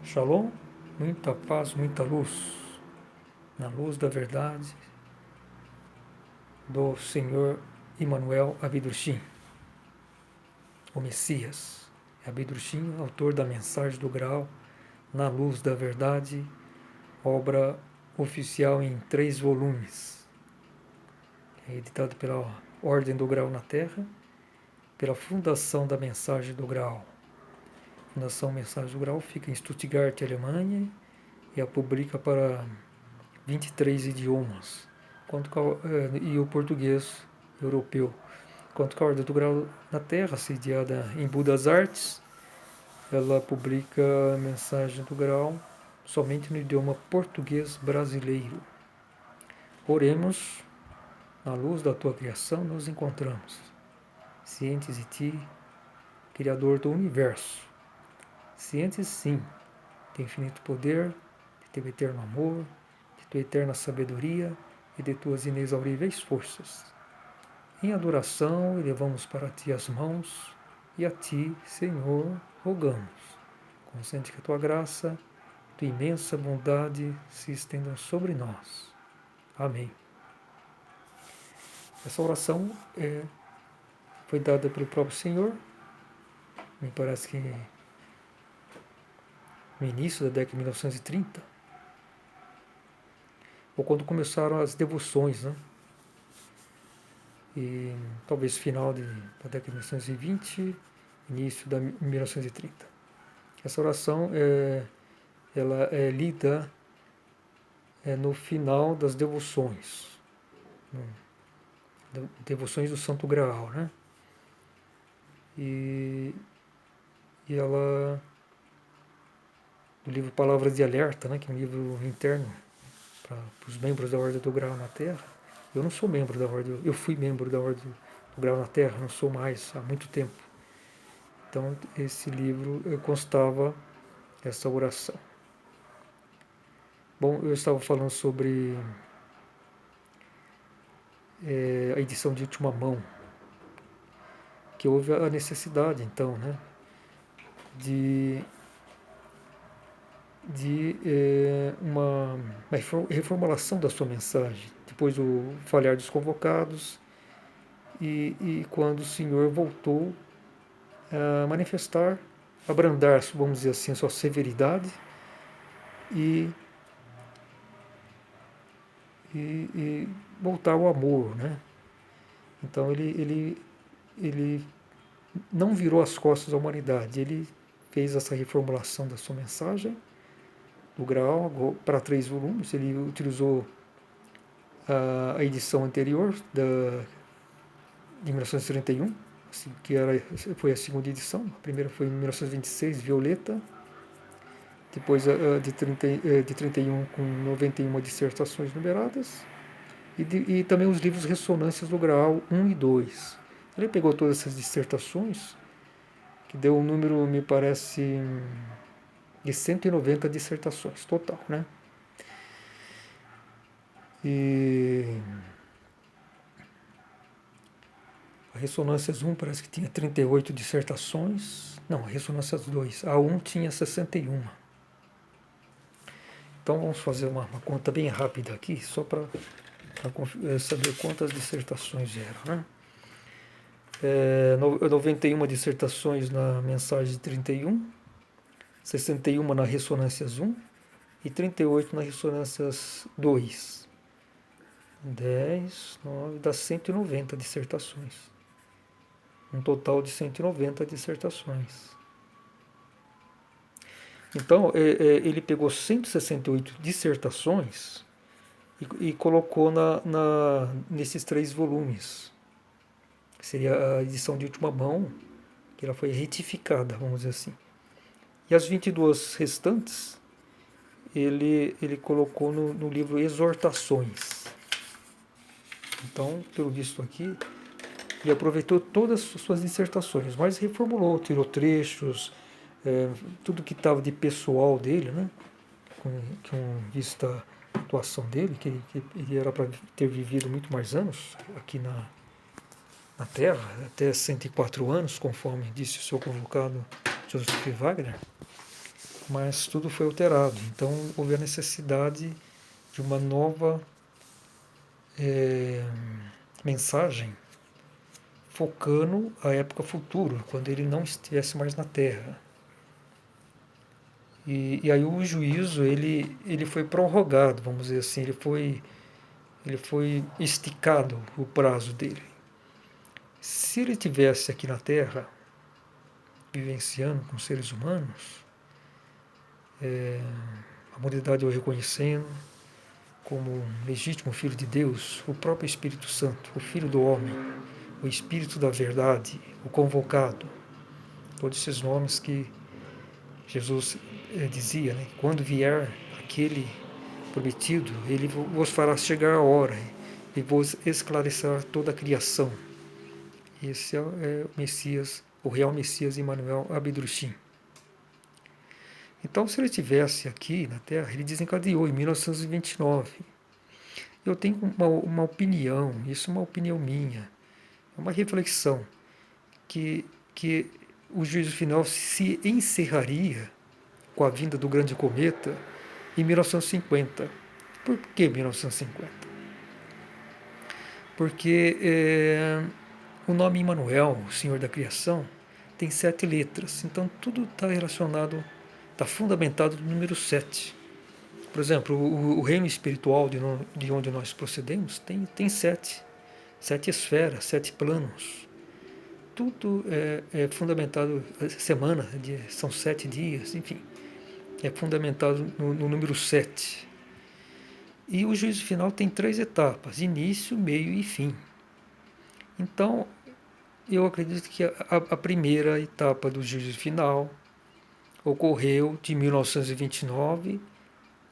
Shalom, muita paz, muita luz, na luz da verdade do Senhor Emmanuel Abidrushim, o Messias. Abidrushim, autor da Mensagem do Graal, na luz da verdade, obra oficial em 3 volumes, editado pela Ordem do Graal na Terra, pela Fundação da Mensagem do Graal. A Fundação Mensagem do Graal fica em Stuttgart, Alemanha, e a publica para 23 idiomas, e o português europeu. Quanto que a Ordem do Grau na Terra, sediada em Budas Artes, ela publica a Mensagem do Grau somente no idioma português brasileiro. Oremos, na luz da tua criação nos encontramos, cientes de ti, Criador do Universo, cientes sim, de infinito poder, de teu eterno amor, de tua eterna sabedoria e de tuas inexauríveis forças. Em adoração, elevamos para ti as mãos e a ti, Senhor, rogamos. Consente que a tua graça, tua imensa bondade se estendam sobre nós. Amém. Essa oração foi dada pelo próprio Senhor, me parece que no início da década de 1930, ou quando começaram as devoções, né? E talvez final da década de 1920, início da 1930. Essa oração ela é lida no final das devoções, devoções do Santo Graal, né? E ela, do livro Palavras de Alerta, né, que é um livro interno para os membros da Ordem do Graal na Terra. Eu não sou membro da Ordem, eu fui membro da Ordem do Graal na Terra, não sou mais há muito tempo. Então, esse livro constava essa oração. Bom, eu estava falando sobre a edição de última mão, que houve a necessidade, então, né, de uma reformulação da sua mensagem, depois do falhar dos convocados e quando o Senhor voltou a manifestar, abrandar, vamos dizer assim, a sua severidade e voltar ao amor, né? Então ele não virou as costas à humanidade, ele fez essa reformulação da sua mensagem do Graal para 3 volumes. Ele utilizou a edição anterior de 1931, assim, que foi a segunda edição. A primeira foi em 1926, Violeta. Depois de 31 com 91 dissertações numeradas. E também os livros Ressonâncias do Graal 1 e 2. Ele pegou todas essas dissertações, que deu um número, me parece, de 190 dissertações total, né? E a Ressonâncias 1 parece que tinha 38 dissertações. Não, a Ressonâncias 2. A 1 tinha 61. Então vamos fazer uma conta bem rápida aqui, só para saber quantas dissertações eram, né? 91 dissertações na mensagem de 31, 61 na Ressonâncias 1 e 38 na Ressonâncias 2. 10, 9, dá 190 dissertações. Um total de 190 dissertações. Então, ele pegou 168 dissertações e colocou nesses 3 volumes. Seria a edição de última mão, que ela foi retificada, vamos dizer assim. E as 22 restantes, ele colocou no livro Exortações. Então, pelo visto aqui, ele aproveitou todas as suas dissertações, mas reformulou, tirou trechos, tudo que estava de pessoal dele, né? Com vista à atuação dele, que ele era para ter vivido muito mais anos aqui na Terra, até 104 anos, conforme disse o seu convocado Joseph Wagner. mas tudo foi alterado. Então houve a necessidade de uma nova mensagem focando a época futura, quando ele não estivesse mais na Terra. E aí o juízo ele foi prorrogado, vamos dizer assim, ele foi esticado o prazo dele. Se ele tivesse aqui na Terra, vivenciando com seres humanos, a humanidade o reconhecendo como um legítimo Filho de Deus, o próprio Espírito Santo, o Filho do Homem, o Espírito da Verdade, o Convocado, todos esses nomes que Jesus dizia, né? Quando vier aquele prometido, ele vos fará chegar a hora e vos esclarecerá toda a criação. Esse é o Messias, o real Messias Emmanuel Abidrushim. Então, se ele estivesse aqui na Terra, ele desencadeou em 1929. Eu tenho uma opinião, isso é uma opinião minha, é uma reflexão, que o juízo final se encerraria com a vinda do grande cometa em 1950. Por que 1950? Porque o nome Emmanuel, o Senhor da Criação, tem 7 letras. Então tudo está relacionado, está fundamentado no número 7. Por exemplo, o reino espiritual de onde nós procedemos tem 7. 7 esferas, 7 planos. Tudo é fundamentado, semana, são 7 dias, enfim. É fundamentado no número 7. E o juízo final tem 3 etapas: início, meio e fim. Então, eu acredito que a primeira etapa do juízo final ocorreu de 1929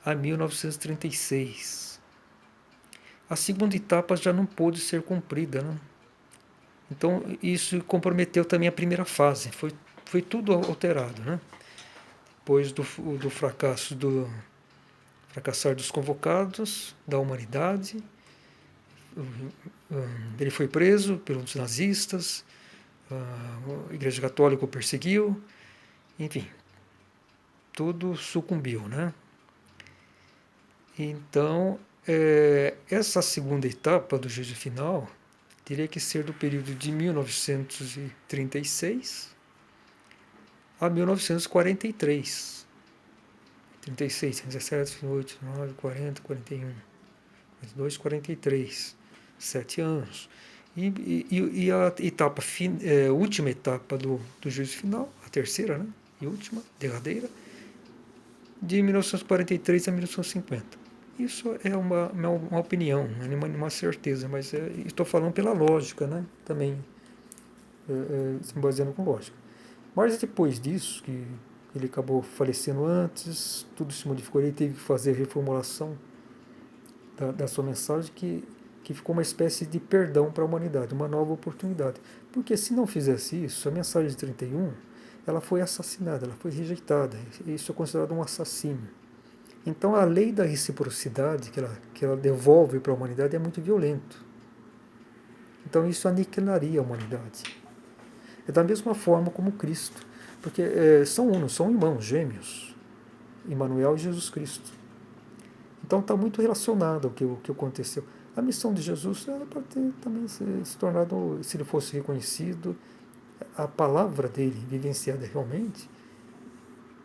a 1936. A segunda etapa já não pôde ser cumprida, né? Então, isso comprometeu também a primeira fase. Foi tudo alterado, né? Depois do fracassar dos convocados, da humanidade, ele foi preso pelos nazistas, a Igreja Católica o perseguiu, enfim, tudo sucumbiu, né? Então, essa segunda etapa do juízo final teria que ser do período de 1936 a 1943. 36, 17, 18, 19, 40, 41, 42, 43. 7 anos. E a etapa, última etapa do juízo final, a terceira, né? E última, derradeira, de 1943 a 1950. Isso é uma opinião, não é uma certeza, mas estou falando pela lógica, né? Também se baseando com lógica. Mas depois disso, que ele acabou falecendo antes, tudo se modificou, ele teve que fazer a reformulação da sua mensagem, que ficou uma espécie de perdão para a humanidade, uma nova oportunidade. Porque se não fizesse isso, a mensagem de 31, ela foi assassinada, ela foi rejeitada. Isso é considerado um assassínio. Então a lei da reciprocidade que ela devolve para a humanidade é muito violento. Então isso aniquilaria a humanidade. É da mesma forma como Cristo, porque são unos, são irmãos gêmeos, Emmanuel e Jesus Cristo. Então está muito relacionado ao que aconteceu. A missão de Jesus era para ter também se tornado, se ele fosse reconhecido, a palavra dele vivenciada realmente,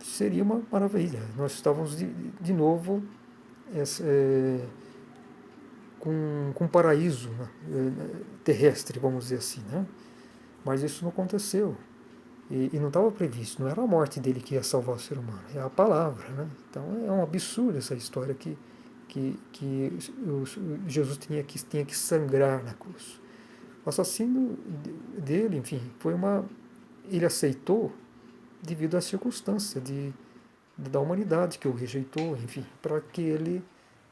seria uma maravilha. Nós estávamos de novo com um paraíso, né, terrestre, vamos dizer assim, né? Mas isso não aconteceu. E não estava previsto, não era a morte dele que ia salvar o ser humano, é a palavra, né? Então é um absurdo essa história que Jesus tinha que sangrar na cruz. O assassino dele, enfim, ele aceitou devido à circunstância da humanidade que o rejeitou, enfim, para que ele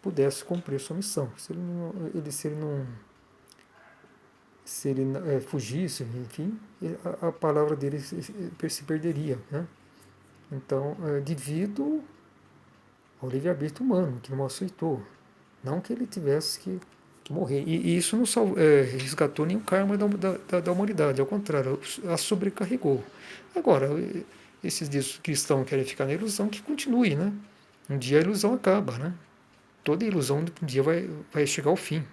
pudesse cumprir sua missão. Se ele fugisse, enfim, a palavra dele se perderia, né? Então, devido ao livre-arbítrio humano, que não aceitou. Não que ele tivesse que morrer. E isso não resgatou nenhum karma da humanidade, ao contrário, a sobrecarregou. Agora, esses dias cristãos querem ficar na ilusão, que continue, né? Um dia a ilusão acaba, né? Toda ilusão um dia vai chegar ao fim.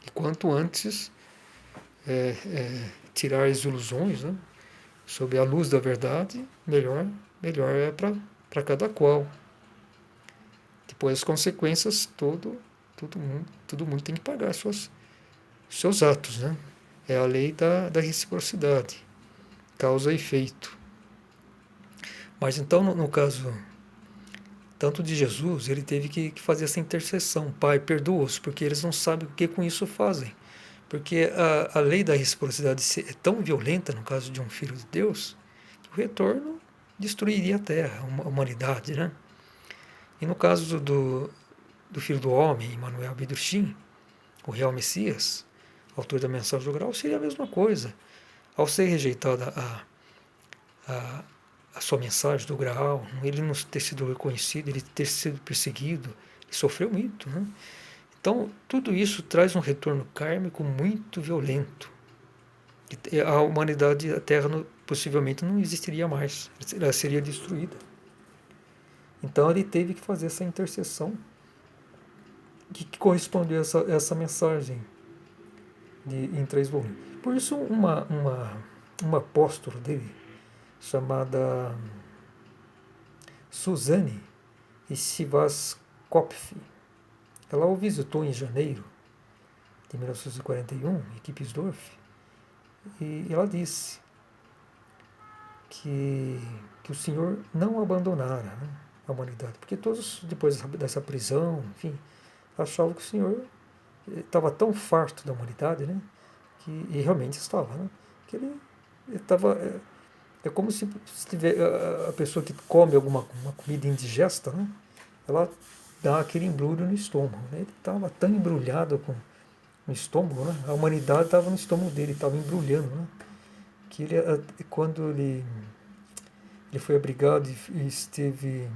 E quanto antes tirar as ilusões, né, sob a luz da verdade, melhor é para cada qual. Depois as consequências, todo mundo tem que pagar seus atos, né? É a lei da reciprocidade, causa e efeito. Mas então, no caso tanto de Jesus, ele teve que fazer essa intercessão. Pai, perdoa-os, porque eles não sabem o que com isso fazem. Porque a lei da reciprocidade é tão violenta, no caso de um filho de Deus, que o retorno destruiria a terra, a humanidade, né? E no caso do filho do homem, Emmanuel Abidrushim, o real Messias, autor da mensagem do grau, seria a mesma coisa. Ao ser rejeitada a sua mensagem do grau, ele não ter sido reconhecido, ele ter sido perseguido, ele sofreu muito, né? Então, tudo isso traz um retorno kármico muito violento. A humanidade, a Terra, possivelmente não existiria mais, ela seria destruída. Então, ele teve que fazer essa intercessão que correspondeu a essa mensagem em 3 volumes. Por isso, uma apóstola dele, chamada Suzanne Sivas-Kopf, ela o visitou em janeiro de 1941, em Kipsdorf, e ela disse que o Senhor não abandonara, né, a humanidade, porque todos, depois dessa prisão, enfim, achavam que o Senhor estava tão farto da humanidade, né, e realmente estava, né, que ele estava... É como se tiver, a pessoa que come uma comida indigesta, né, ela dá aquele embrulho no estômago. Né? Ele estava tão embrulhado no estômago, né? A humanidade estava no estômago dele, estava embrulhando. Né? Que quando ele foi abrigado e esteve,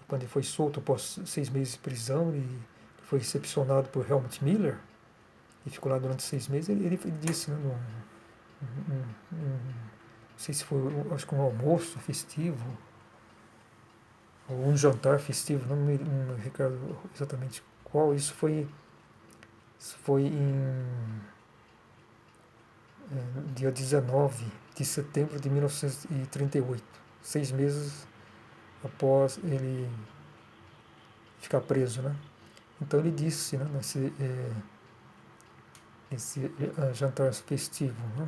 quando ele foi solto após 6 meses de prisão, e foi recepcionado por Helmut Miller, e ficou lá durante 6 meses, ele disse, né, não sei se foi, acho que um almoço festivo, ou um jantar festivo, não me recordo exatamente qual, isso foi dia 19 de setembro de 1938, 6 meses após ele ficar preso, né? Então ele disse, né, nesse jantar festivo, né,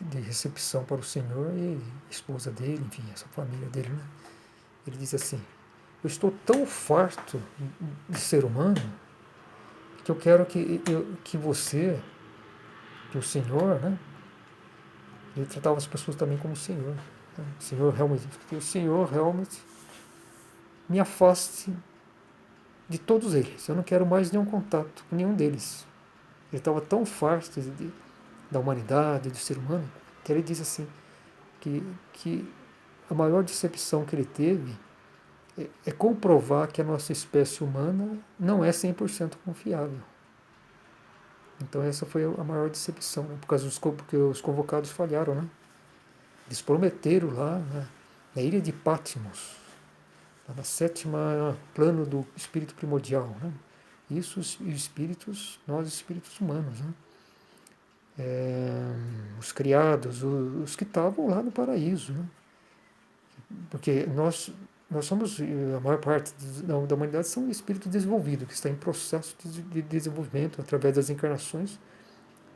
de recepção para o Senhor e a esposa dele, enfim, essa família dele, né? Ele disse assim: eu estou tão farto de ser humano que eu quero que você, que o Senhor, né? Ele tratava as pessoas também como Senhor. Né? Que o Senhor realmente me afaste de todos eles. Eu não quero mais nenhum contato com nenhum deles. Ele estava tão farto da humanidade, do ser humano, que ele disse assim, que a maior decepção que ele teve é comprovar que a nossa espécie humana não é 100% confiável. Então essa foi a maior decepção, né? Porque os convocados falharam, né? Eles prometeram lá, né, na ilha de Patmos, lá na 7ª plano do espírito primordial, né? Isso os espíritos, nós espíritos humanos, né? Os criados, os que estavam lá no paraíso, né? Porque nós somos, a maior parte da humanidade são espíritos desenvolvidos, que está em processo de desenvolvimento através das encarnações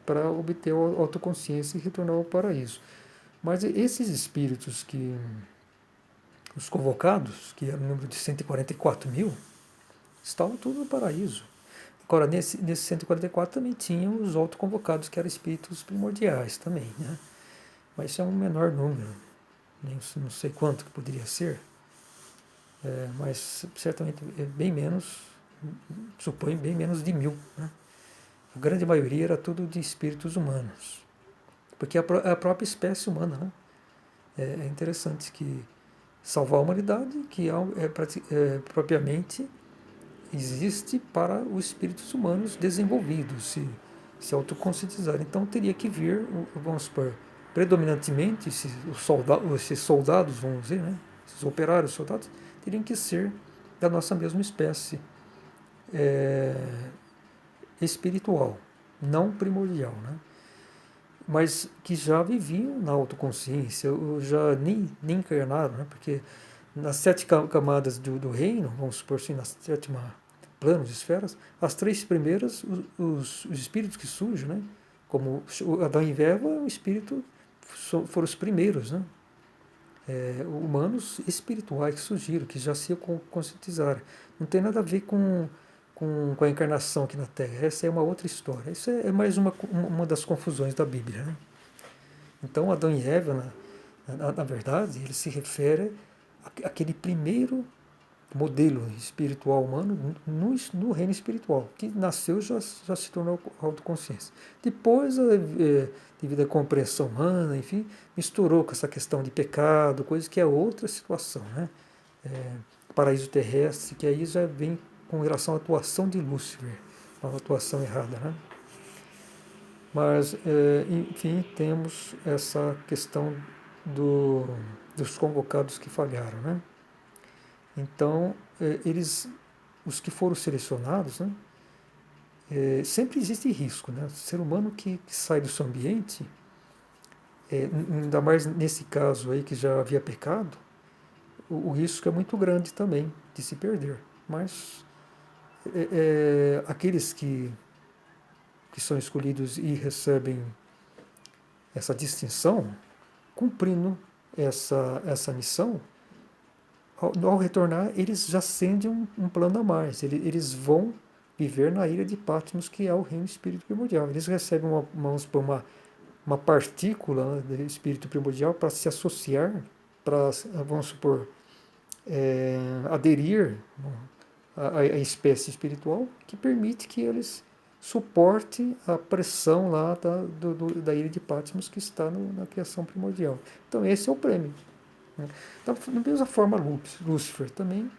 para obter a autoconsciência e retornar ao paraíso. Mas esses espíritos os convocados, que era o número de 144 mil, estavam todos no paraíso. Agora, nesse 144 também tinham os autoconvocados, que eram espíritos primordiais também, né? Mas isso é um menor número, não sei quanto que poderia ser, mas certamente é bem menos, suponho bem menos de 1000. Né? A grande maioria era tudo de espíritos humanos, porque é a própria espécie humana, né? É interessante que salvar a humanidade, que propriamente existe para os espíritos humanos desenvolvidos, se autoconscientizar. Então teria que vir, vamos supor, predominantemente, esses soldados, vamos dizer, né? Esses operários, soldados, teriam que ser da nossa mesma espécie espiritual, não primordial, né? Mas que já viviam na autoconsciência, ou já nem encarnaram, né? Porque nas 7 camadas do reino, vamos supor assim, nas 7ª plano de esferas, as 3 primeiras, os espíritos que surgem, né? Como Adão e Eva, o espírito foram os primeiros, né? Humanos espirituais que surgiram, que já se conscientizaram. Não tem nada a ver com a encarnação aqui na Terra. Essa é uma outra história. Isso é mais uma das confusões da Bíblia, né? Então, Adão e Eva, na verdade, ele se refere àquele primeiro modelo espiritual humano no reino espiritual, que nasceu já se tornou autoconsciência. Depois, devido à compreensão humana, enfim, misturou com essa questão de pecado, coisa que é outra situação, né? Paraíso terrestre, que aí já vem com relação à atuação de Lúcifer, uma atuação errada, né? Mas, enfim, temos essa questão dos convocados que falharam, né? Então, os que foram selecionados, né? Sempre existe risco, né? O ser humano que sai do seu ambiente, ainda mais nesse caso aí que já havia pecado, o risco é muito grande também de se perder. Mas aqueles que são escolhidos e recebem essa distinção, cumprindo essa missão, ao retornar, eles já acendem um plano a mais. Eles vão viver na ilha de Patmos, que é o reino espírito primordial. Eles recebem uma partícula, né, do espírito primordial para se associar, para, vamos supor, aderir à espécie espiritual, que permite que eles suportem a pressão lá da ilha de Patmos, que está na criação primordial. Então esse é o prêmio. Da mesma forma, Lúcifer também,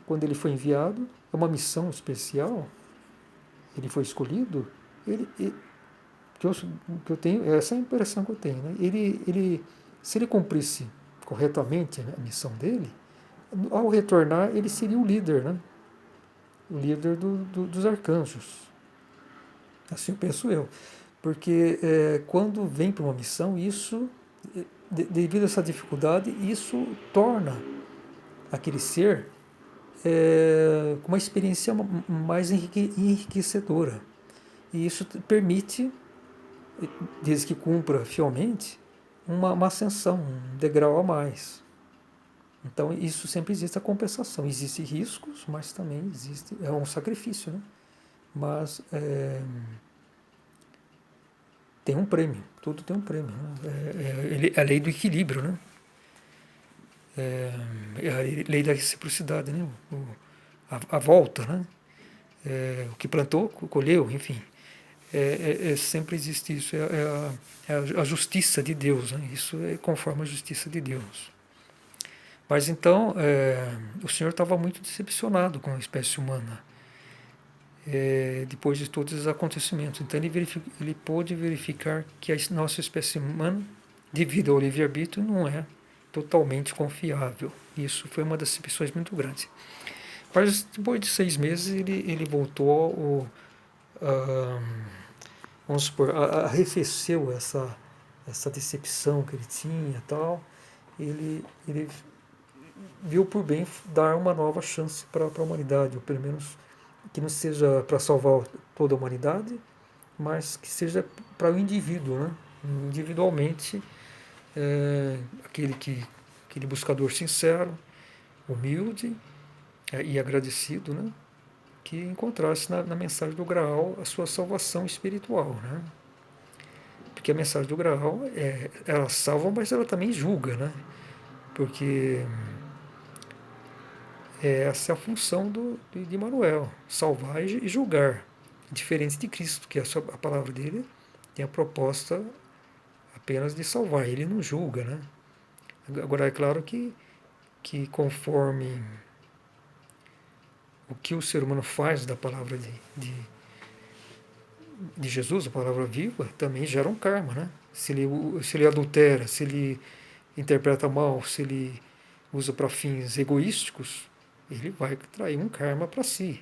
quando ele foi enviado, é uma missão especial, ele foi escolhido, que eu tenho, essa é a impressão que eu tenho, né? Se ele cumprisse corretamente a missão dele, ao retornar, ele seria o líder, né? O líder dos arcanjos. Assim penso eu. Porque quando vem para uma missão, isso, devido a essa dificuldade, isso torna aquele ser com uma experiência mais enriquecedora. E isso permite, desde que cumpra fielmente, uma ascensão, um degrau a mais. Então, isso sempre existe a compensação. Existem riscos, mas também existe, é um sacrifício, né? Mas tem um prêmio, tudo tem um prêmio, né? É a lei do equilíbrio, né? É a lei da reciprocidade, né? A volta, né? O que plantou, colheu, enfim. Sempre existe isso, a justiça de Deus, né? Isso é conforme a justiça de Deus. Mas então, o Senhor estava muito decepcionado com a espécie humana, depois de todos os acontecimentos. Então ele pôde verificar que a nossa espécie humana, devido ao livre-arbítrio, não é totalmente confiável. Isso foi uma decepções muito grande. Mas depois de 6 meses ele voltou vamos supor, arrefeceu essa decepção que ele tinha e tal. Ele viu por bem dar uma nova chance para a humanidade, ou pelo menos que não seja para salvar toda a humanidade, mas que seja para o indivíduo, né? Individualmente, aquele buscador sincero, humilde e agradecido, né? Que encontrasse na mensagem do Graal a sua salvação espiritual, né? Porque a mensagem do Graal, ela salva, mas ela também julga, né? Porque essa é a função de Manuel, salvar e julgar, diferente de Cristo, que a palavra dele tem a proposta apenas de salvar, ele não julga, né? Agora é claro que conforme o que o ser humano faz da palavra de Jesus, a palavra viva, também gera um karma, né? se ele adultera, se ele interpreta mal, se ele usa para fins egoísticos, ele vai trair um karma para si.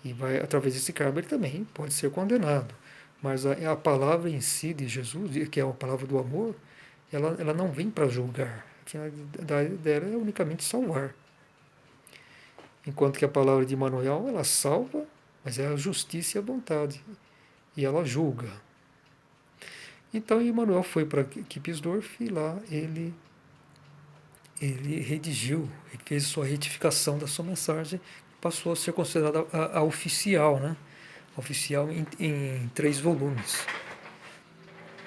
E vai, através desse karma ele também pode ser condenado. Mas a palavra em si de Jesus, que é a palavra do amor, ela não vem para julgar. A finalidade dela é unicamente salvar. Enquanto que a palavra de Manuel, ela salva, mas é a justiça e a vontade. E ela julga. Então Emmanuel foi para Kipsdorf e lá ele redigiu e fez sua retificação da sua mensagem, passou a ser considerada a oficial, né? Oficial em 3 volumes.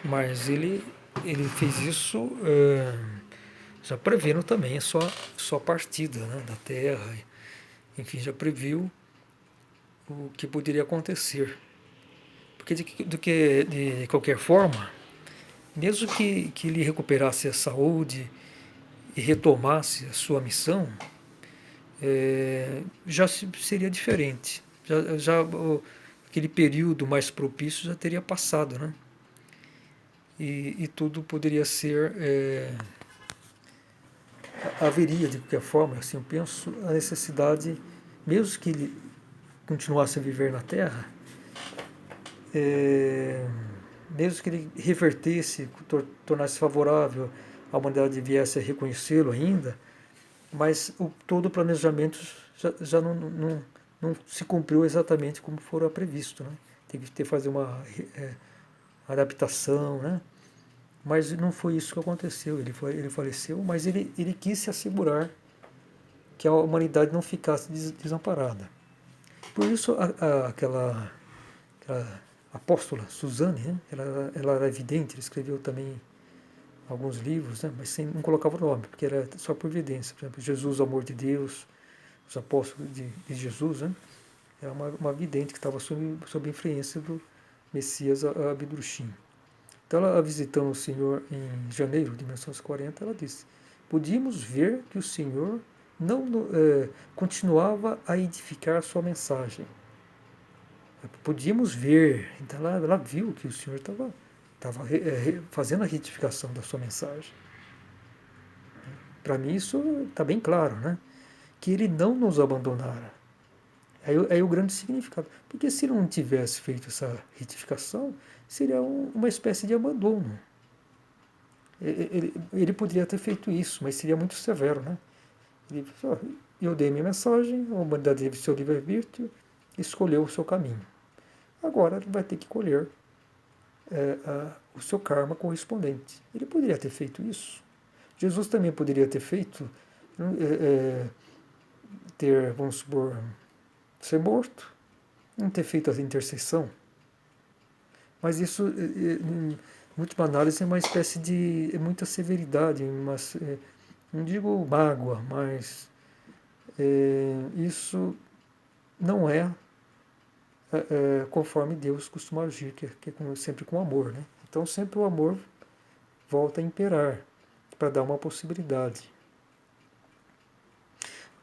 Mas ele fez isso já prevendo também a sua partida, né, da Terra. Enfim, já previu o que poderia acontecer. Porque de qualquer forma, mesmo que ele recuperasse a saúde e retomasse a sua missão, já seria diferente. Aquele período mais propício já teria passado, né? E tudo poderia ser. Haveria, de qualquer forma, assim, eu penso, a necessidade, mesmo que ele continuasse a viver na Terra, mesmo que ele revertesse, tornasse favorável, a humanidade viesse a reconhecê-lo ainda, mas todo o planejamento já não se cumpriu exatamente como fora previsto, né? Tem que fazer uma adaptação, né? Mas não foi isso que aconteceu. Ele faleceu, mas ele quis se assegurar que a humanidade não ficasse desamparada. Por isso, aquela apóstola Suzane, né? ela era vidente, ele escreveu também alguns livros, né? Mas não colocava o nome, porque era só por evidência. Por exemplo, Jesus, o amor de Deus, os apóstolos de Jesus, né? Era uma vidente que estava sob influência do Messias Abdrushim. Então, ela visitando o Senhor em janeiro de 1940, ela disse: podíamos ver que o Senhor não continuava a edificar a sua mensagem. Podíamos ver, então ela viu que o Senhor estava fazendo a retificação da sua mensagem. Para mim isso está bem claro, né? Que ele não nos abandonara. Aí o grande significado. Porque se ele não tivesse feito essa retificação, seria uma espécie de abandono. Ele poderia ter feito isso, mas seria muito severo, né? Eu dei minha mensagem, a humanidade teve seu livre-arbítrio, escolheu o seu caminho. Agora ele vai ter que colher o seu karma correspondente. Ele poderia ter feito isso. Jesus também poderia ter feito, vamos supor, ser morto, não ter feito a intercessão. Mas isso, em última análise, é uma espécie de muita severidade, não digo mágoa, mas isso não é conforme Deus costuma agir, que é sempre com amor, né? Então sempre o amor volta a imperar para dar uma possibilidade.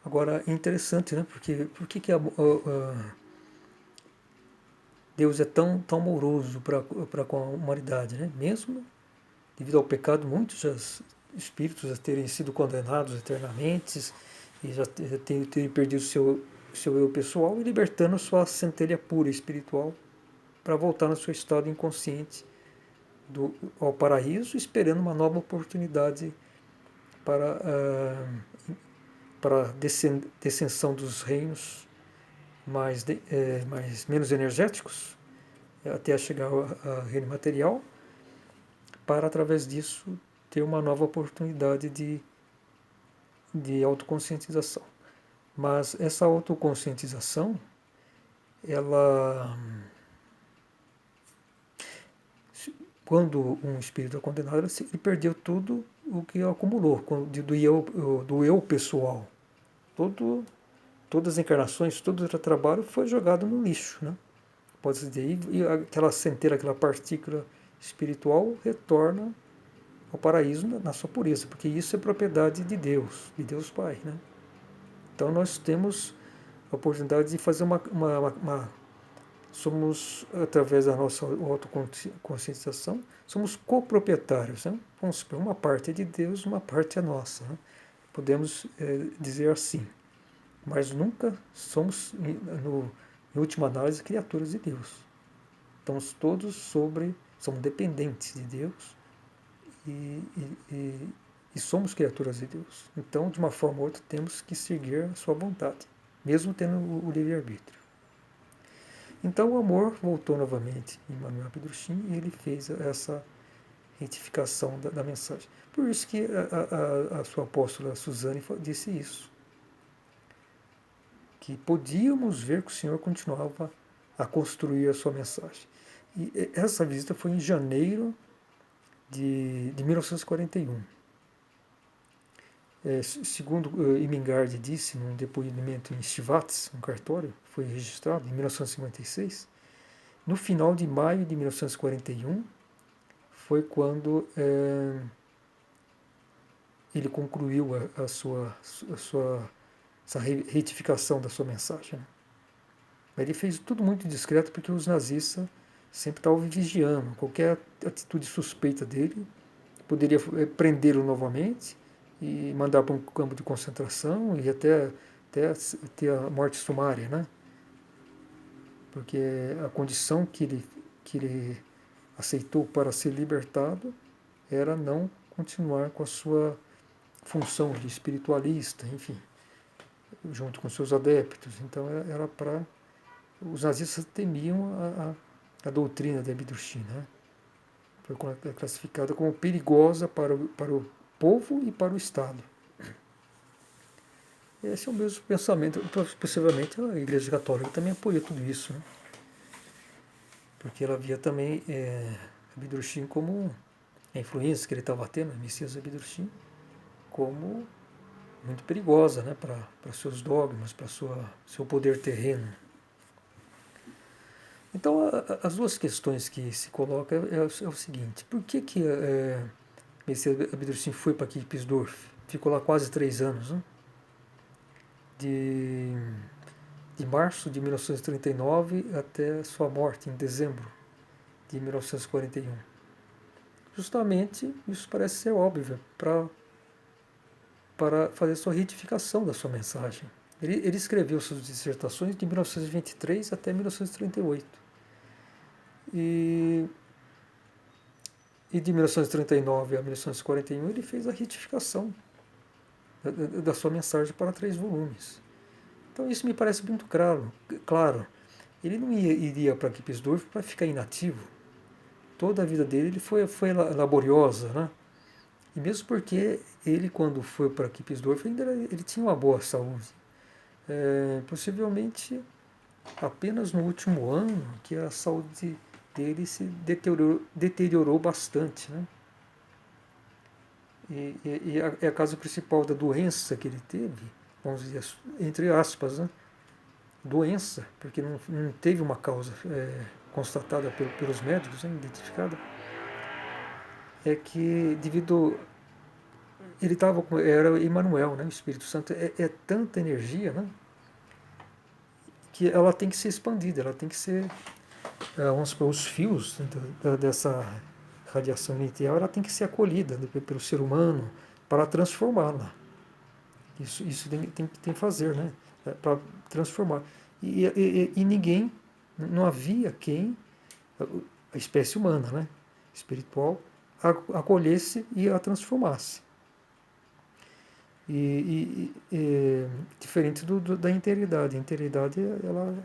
Agora é interessante, né? Por que Deus é tão amoroso para com a humanidade, né? Mesmo devido ao pecado, muitos espíritos já terem sido condenados eternamente e já terem perdido seu eu pessoal e libertando sua centelha pura espiritual para voltar no seu estado inconsciente ao paraíso, esperando uma nova oportunidade para a descensão dos reinos menos energéticos, até chegar ao reino material, para através disso ter uma nova oportunidade de autoconscientização. Mas essa autoconscientização, quando um espírito é condenado, ele perdeu tudo o que acumulou do eu pessoal. Todas as encarnações, todo o trabalho foi jogado no lixo, né? Pode dizer, e aquela centelha, aquela partícula espiritual retorna ao paraíso na sua pureza, porque isso é propriedade de Deus Pai, né? Então nós temos a oportunidade de fazer somos, através da nossa autoconscientização, somos coproprietários. Né? Vamos supor, uma parte é de Deus, uma parte é nossa. Né? Podemos dizer assim, mas nunca somos, em última análise, criaturas de Deus. Estamos todos somos dependentes de Deus e, e somos criaturas de Deus. Então, de uma forma ou outra, temos que seguir a sua vontade, mesmo tendo o livre-arbítrio. Então, o amor voltou novamente em Manuel Abdrushim e ele fez essa retificação da mensagem. Por isso que a sua apóstola Suzane disse isso, que podíamos ver que o Senhor continuava a construir a sua mensagem. E essa visita foi em janeiro de 1941. Segundo Imingard disse num depoimento em Shivats, um cartório, foi registrado em 1956, no final de maio de 1941 foi quando ele concluiu essa retificação da sua mensagem. Né? Ele fez tudo muito discreto porque os nazistas sempre estavam vigiando. Qualquer atitude suspeita dele poderia prendê-lo novamente e mandar para um campo de concentração e até ter a morte sumária, né? Porque a condição que ele aceitou para ser libertado era não continuar com a sua função de espiritualista, enfim, junto com seus adeptos. Então era para... Os nazistas temiam a doutrina de Abdrushim, né? Foi classificada como perigosa para o povo e para o Estado. Esse é o mesmo pensamento. Possivelmente a Igreja Católica também apoia tudo isso, né? Porque ela via também Abdrushim como a influência que ele estava tendo, Messias Abdrushim, como muito perigosa, né? Para seus dogmas, para seu poder terreno. Então, as duas questões que se colocam é o seguinte: por que Messias Abdrushim foi para Kipsdorf? Ficou lá quase 3 anos, né? De março de 1939 até sua morte, em dezembro de 1941. Justamente, isso parece ser óbvio, para fazer sua retificação da sua mensagem. Ele escreveu suas dissertações de 1923 até 1938. E de 1939 a 1941 ele fez a retificação da sua mensagem para 3 volumes. Então isso me parece muito claro. Ele não iria para Kipsdorf para ficar inativo. Toda a vida dele foi laboriosa, né? E mesmo porque ele, quando foi para Kipsdorf, ele tinha uma boa saúde. Possivelmente apenas no último ano que a saúde dele se deteriorou bastante, né? E a causa principal da doença que ele teve, vamos dizer, entre aspas, né? Doença, porque não teve uma causa constatada pelos médicos, né? Identificada, é que devido... Ele era Emmanuel, né? O Espírito Santo é tanta energia, né? Que ela tem que ser expandida, ela tem que ser... vamos supor, os fios dessa radiação inicial, ela tem que ser acolhida pelo ser humano para transformá-la. Isso tem que fazer, né? Para transformar. E ninguém, não havia quem, a espécie humana, né? Espiritual, acolhesse e a transformasse. Diferente da interidade. A interidade ela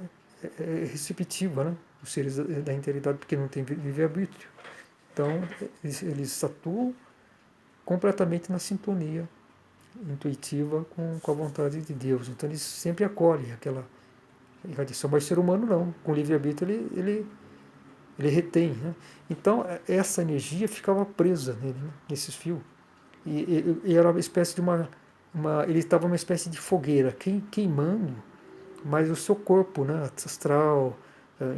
é receptiva, né? Os seres da interidade, porque não tem livre-arbítrio. Então, eles atuam completamente na sintonia intuitiva com a vontade de Deus. Então, eles sempre acolhem aquela irradiação. Mas o ser humano não. Com livre-arbítrio, ele retém. Né? Então, essa energia ficava presa nele, né? Nesses fios. E era uma espécie de ele estava numa espécie de fogueira, queimando, mas o seu corpo, né, astral,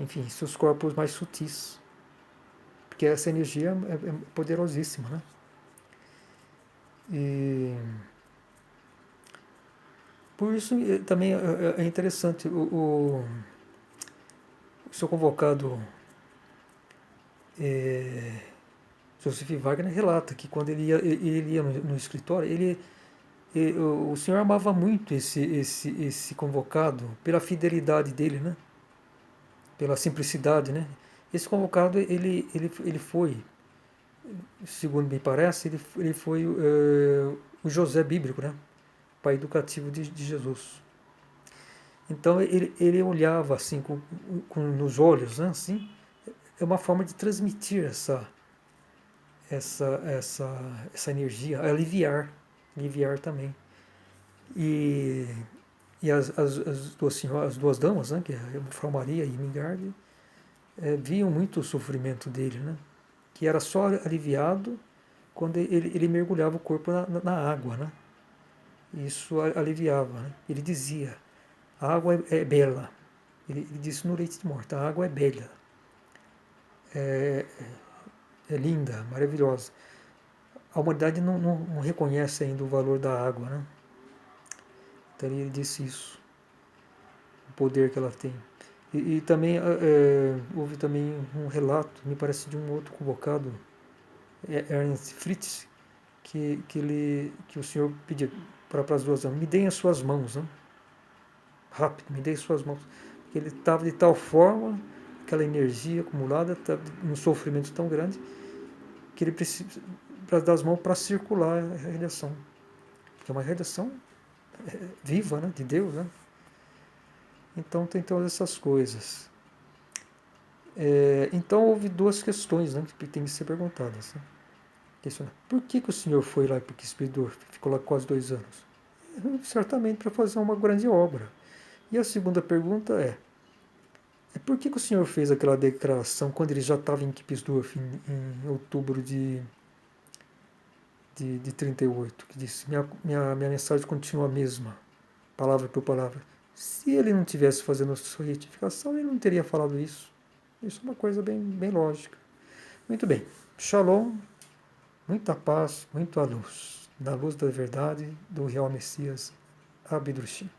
enfim, seus corpos mais sutis. Porque essa energia é poderosíssima, né? E por isso também é interessante seu convocado Joseph Wagner relata que quando ele ia no escritório, o senhor amava muito esse convocado pela fidelidade dele, né? Pela simplicidade, né? Esse convocado, ele foi, segundo me parece, ele foi o José bíblico, né? Pai educativo de Jesus. Então ele olhava assim nos olhos, né? Assim, é uma forma de transmitir essa energia, aliviar também. E, e as duas damas, né, que é Frau Maria e Mingardi, viam muito o sofrimento dele, né, que era só aliviado quando ele mergulhava o corpo na água, né, isso aliviava. Né, ele dizia, a água é bela, ele disse no leite de morte, a água é bela, é, é linda, maravilhosa. A humanidade não reconhece ainda o valor da água, né? Então ele disse isso, o poder que ela tem. E também houve também um relato, me parece de um outro convocado, Ernst Fritz, que o senhor pedia para as duas mãos, me deem as suas mãos, né? Rápido, me deem as suas mãos. Porque ele estava de tal forma, aquela energia acumulada, um sofrimento tão grande, que ele precisa dar as mãos para circular a radiação. Que é uma radiação viva, né, de Deus, né? Então tem todas essas coisas. Então houve duas questões, né, que têm que ser perguntadas. Né? Por que o senhor foi lá para Kispidor, ficou lá quase 2 anos? Certamente para fazer uma grande obra. E a segunda pergunta por que o senhor fez aquela declaração quando ele já estava em Kipsdorf em outubro de 38, que disse, minha mensagem continua a mesma, palavra por palavra. Se ele não tivesse fazendo a sua retificação, ele não teria falado isso. Isso é uma coisa bem lógica. Muito bem. Shalom, muita paz, muita luz. Na luz da verdade do real Messias, Abidrushim.